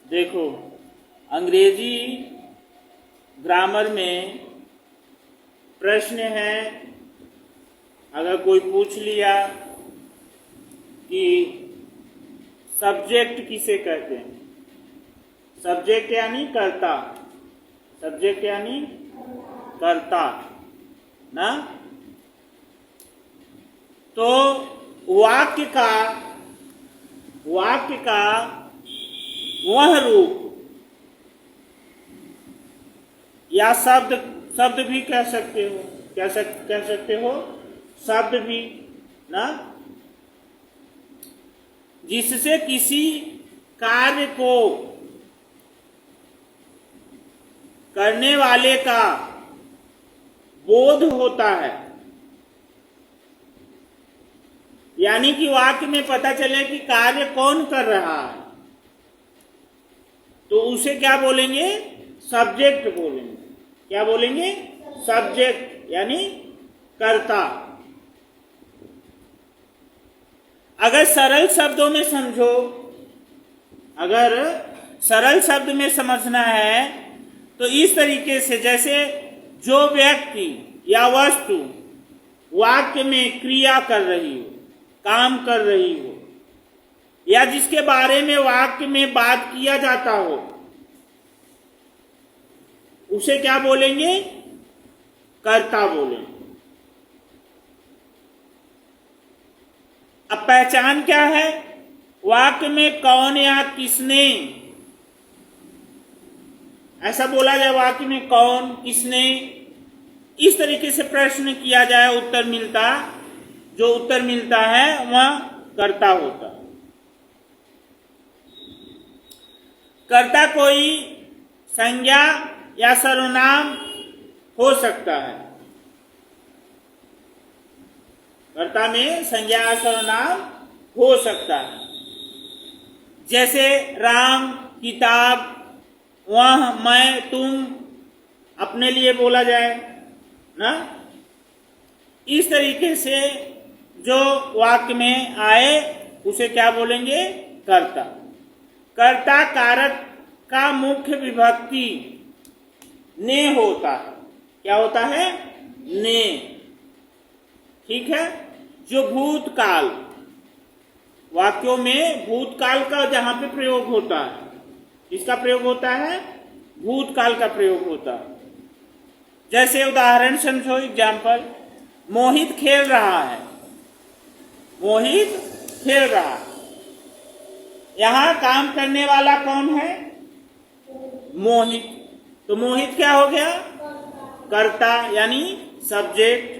देखो, अंग्रेजी ग्रामर में प्रश्न है, अगर कोई पूछ लिया कि सब्जेक्ट किसे कहते हैं, सब्जेक्ट यानी कर्ता, सब्जेक्ट यानी कर्ता ना, तो वाक्य का वह रूप या शब्द भी कह सकते हो, कह सकते हो शब्द भी ना, जिससे किसी कार्य को करने वाले का बोध होता है, यानी कि वाक्य में पता चले कि कार्य कौन कर रहा है, तो उसे क्या बोलेंगे, सब्जेक्ट बोलेंगे। क्या बोलेंगे, सब्जेक्ट यानी कर्ता। अगर सरल शब्दों में समझो, अगर सरल शब्द में समझना है तो इस तरीके से, जैसे जो व्यक्ति या वस्तु वाक्य में क्रिया कर रही हो, काम कर रही हो, या जिसके बारे में वाक्य में बात किया जाता हो, उसे क्या बोलेंगे, कर्ता बोलेंगे। अब पहचान क्या है, वाक्य में कौन या किसने, ऐसा बोला जाए वाक्य में कौन किसने, इस तरीके से प्रश्न किया जाए, जो उत्तर मिलता है वह कर्ता होता है। कर्ता कोई संज्ञा या सर्वनाम हो सकता है, कर्ता में संज्ञा या सर्वनाम हो सकता है, जैसे राम, किताब, वह, मैं, तुम, अपने लिए बोला जाए ना, इस तरीके से जो वाक्य में आए उसे क्या बोलेंगे, कर्ता। कर्ता कारक का मुख्य विभक्ति ने होता है। क्या होता है, ने। ठीक है, जो भूतकाल, वाक्यों में भूतकाल का जहां पे प्रयोग होता है, इसका प्रयोग होता है, भूतकाल का प्रयोग होता है। जैसे उदाहरण समझो, एग्जाम्पल, मोहित खेल रहा है, मोहित खेल रहा है। यहां काम करने वाला कौन है, मोहित, तो मोहित क्या हो गया, कर्ता यानी सब्जेक्ट।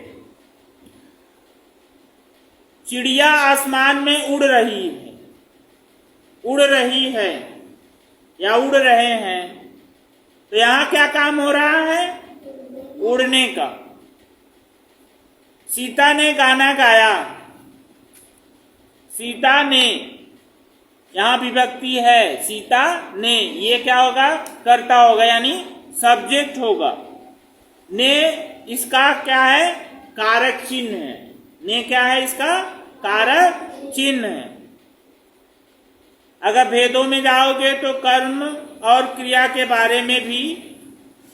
चिड़िया आसमान में उड़ रही है, उड़ रही है या उड़ रहे हैं, तो यहां क्या काम हो रहा है, उड़ने का। सीता ने गाना गाया, सीता ने, यहां विभक्ति है, सीता ने, ये क्या होगा, कर्ता होगा यानी सब्जेक्ट होगा। ने इसका क्या है, कारक चिन्ह है, ने क्या है, इसका कारक चिन्ह है। अगर भेदों में जाओगे तो कर्म और क्रिया के बारे में भी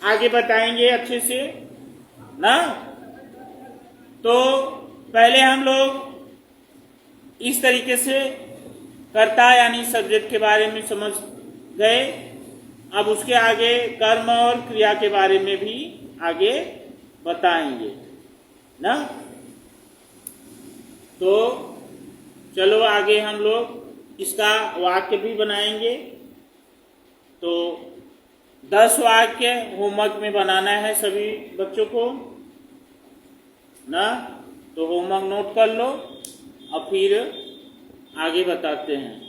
आगे बताएंगे अच्छे से ना, तो पहले हम लोग इस तरीके से कर्ता यानी सब्जेक्ट के बारे में समझ गए। अब उसके आगे कर्म और क्रिया के बारे में भी आगे बताएंगे ना, तो चलो आगे हम लोग इसका वाक्य भी बनाएंगे। तो 10 वाक्य होमवर्क में बनाना है सभी बच्चों को ना, तो होमवर्क नोट कर लो और फिर आगे बताते हैं।